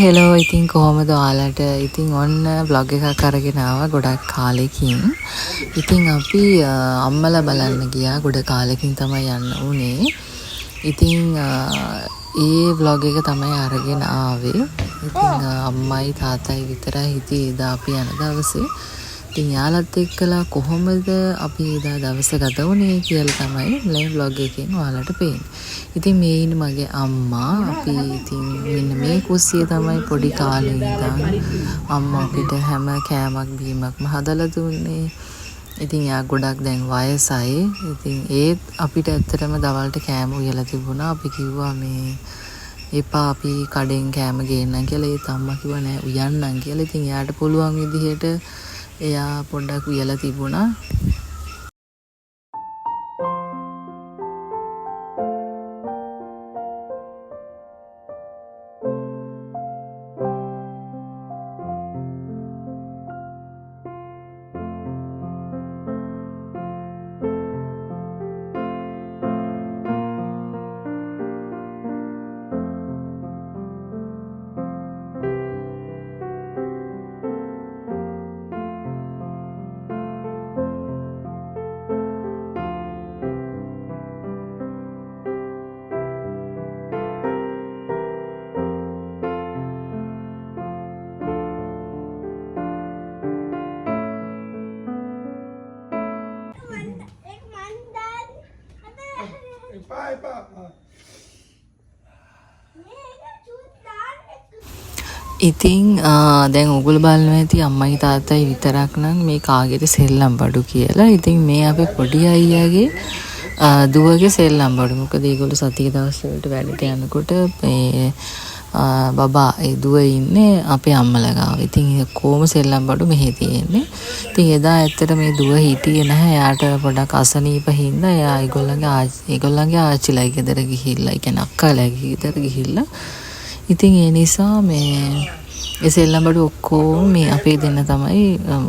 Hello ඉතින් කොහොමද ඔයාලට ඉතින් ඔන්න vlog එකක් අරගෙන ආවා ගොඩක් කාලෙකින්. ඉතින් අපි අම්මලා බලන්න ගියා ගොඩ කාලෙකින් තමයි යන්න උනේ. ඉතින් ඒ vlog එක තමයි අරගෙන ආවේ. ඉතින් අම්මයි තාත්තයි විතරයි හිටියේ එදා අපි යන දවසේ. ඉතින් යාළුවත් එක්කලා කොහොමද අපි එදා දවස ගත වුනේ කියලා තමයි මේ vlog එකෙන් ඔයාලට පේන්නේ. ඉතින් මේ ඉන්නේ මගේ අම්මා. අපි ඉතින් මෙන්න මේ කුස්සිය තමයි පොඩි කාලේ ඉඳන් අම්මා අපිට හැම කෑමක් බීමක්ම හදලා දුන්නේ. ඉතින් යා ගොඩක් දැන් වයසයි. ඉතින් ඒත් අපිට ඇත්තටම දවල්ට කෑම උයලා තිබුණා. අපි කිව්වා මේ එපා අපි කඩෙන් කෑම ගේන්නම් කියලා. ඒත් අම්මා කිව්වා නෑ උයන්නම් කියලා. ඉතින් යාට පුළුවන් විදිහට එයා පොඩ්ඩක් උයලා තිබුණා. ඉතින් දැන් ඔගොල්ලෝ බලනවා ඇති අම්මයි තාත්තයි විතරක් නම් මේ කාගෙට සෙල්ලම් බඩු කියලා. ඉතින් මේ අපේ පොඩි අයියාගේ දුවගේ සෙල්ලම් බඩු. මොකද ඒගොල්ලෝ සතිය දවස් වලට වැඩට යනකොට මේ බබා ඒ දුව ඉන්නේ අපේ අම්මලා ගාව. ඉතින් කොහොම සෙල්ලම් බඩු මෙහෙ තියෙන්නේ. ඉතින් එදා ඇත්තට මේ දුව හිටියේ නැහැ. එයාට පොඩක් අසනීප හින්දා එයා ඒගොල්ලන්ගේ ආච්චිලා ගෙදර ගිහිල්ලා, ඒ කියන්නේ අක්කාලාගේ ගෙදර ගිහිල්ලා. ඉතින් ඒ නිසා මේ ඒ සෙල්ලම් බඩු ඔක්කොම මේ අපේ දෙන්න තමයි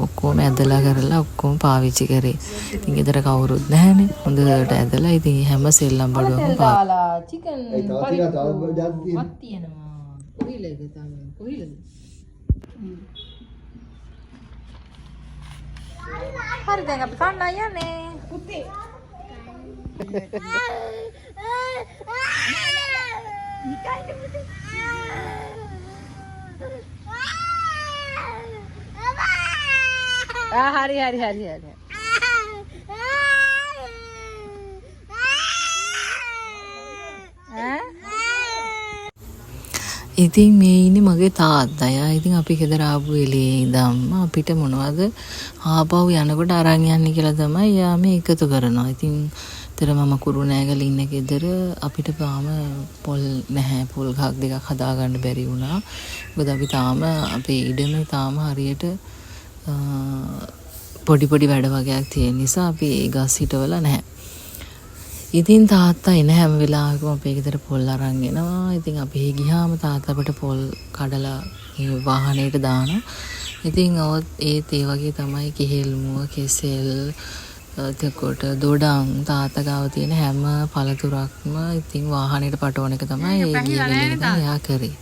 ඔක්කොම ඇදලා කරලා ඔක්කොම පාවිච්චි කරේ. ඉතින් ගෙදර කවුරුත් නැහැනේ. හොඳට ඇදලා ඉතින් හැම සෙල්ලම් බඩුවක්ම පාලා චිකන් පරිප්පු තියෙනවා. කොහිලද තමයි කොහිලද? හරි දැන් අපි කන්න යන්නේ. පුතේ. හරි. ඉතින් මේ ඉන්නේ මගේ තාත්තා. ඉතින් අපි ගෙදර ආපු වෙලේ ඉඳන්ම අපිට මොනවද ආපහු යනකොට අරන් යන්නේ කියලා තමයි යා මේ එකතු කරනවා. ඉතින් තර මම කුරුණෑගල ඉන්න ගෙදර අපිට තාම පොල් නැහැ. පොල් ගහක් දෙකක් හදාගන්න බැරි වුණා. මොකද අපි තාම අපේ ඉඩමේ තාම හරියට පොඩි වැඩ වගේක් තියෙන නිසා අපි ඒ ගස් හිටවලා නැහැ. ඉතින් තාත්තා එන හැම වෙලාවකම අපේ ගෙදර පොල් අරන් එනවා. ඉතින් අපි ගියාම තාත්තා අපිට පොල් කඩලා මේ වාහනේට දානවා. ඉතින් ඒත් ඒ වගේ තමයි කෙහෙල් මුව කෙසෙල් එතකොට දොඩම් තාත්තා ගාව තියෙන හැම පළතුරක්ම ඉතින් වාහනේට පටවන එක තමයි ඒ ගියවිලේ ඉඳන් එයා කරේ.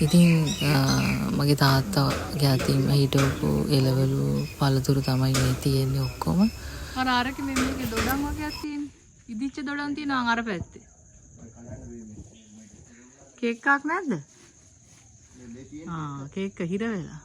ඉතින් මගේ තාත්තාගේ අතින් හිටවපු එළවලු පළතුරු තමයි මේ තියෙන්නේ ඔක්කොම. අරක මේකේ දොඩම් වගේක් තියෙන්නේ. ඉදිච්ච දොඩම් තියෙනවා අර පැත්තේ. කේක් එකක් නැද්ද? කේක් හිර වෙලා.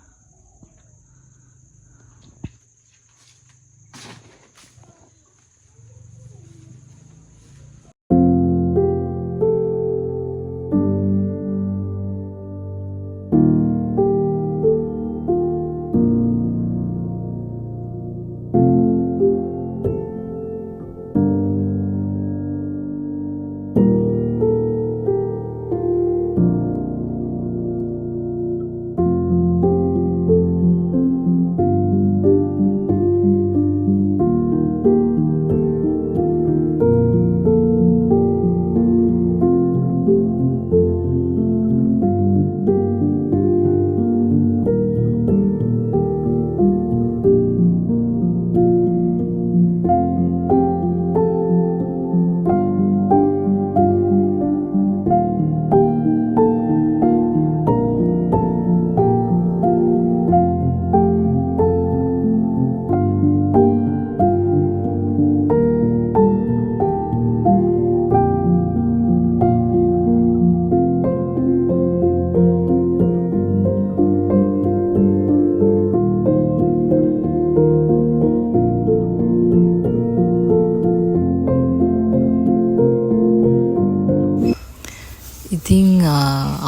ඉතින්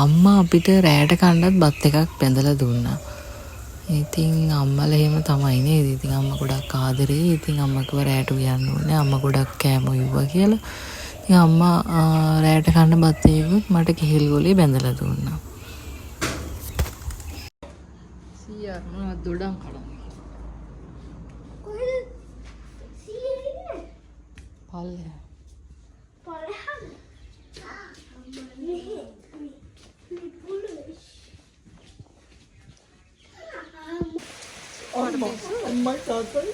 අම්මා අපිට රෑට කන්නත් බත් එකක් බැඳලා දුන්නා. ඉතින් අම්මලා එහෙම තමයි නේද. ඉතින් අම්මා ගොඩක් ආදරේ. ඉතින් අම්මා කිව්වා රෑට උයන්න ඕනේ. අම්මා ගොඩක් කෑම උයුවා කියලා. ඉතින් අම්මා රෑට කන්න බත් එකකුත් මට කෙහෙල් ගොලේ බැඳලා දුන්නා. සීයා මොනවද දොඩම් කඩන්නේ. කොහෙද සීයා ඉන්නේ? පල්ලෙහා. අම්මයි තාත්තයි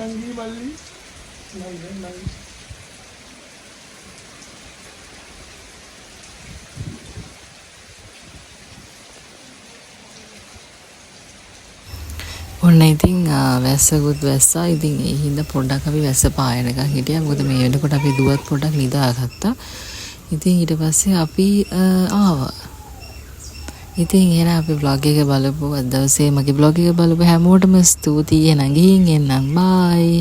නංගි මල්ලි නංගි ඔන්න ඉතින් වැස්සකුත් වැස්සා. ඉතින් ඒ හින්දා පොඩ්ඩක් අපි වැස්ස පායනකම් හිටියා. මොකද මේ වෙනකොට අපි දුවත් පොඩ්ඩක් නිදාගත්තා. ඉතින් ඊට පස්සේ අපි ආවා. ඉතින් එහෙනම් අපි vlog එක බලපුවා. අද දවසේ මගේ vlog එක බලපු හැමෝටම ස්තුතියි. එහෙනම් ගිහින් එන්නම්. බයි.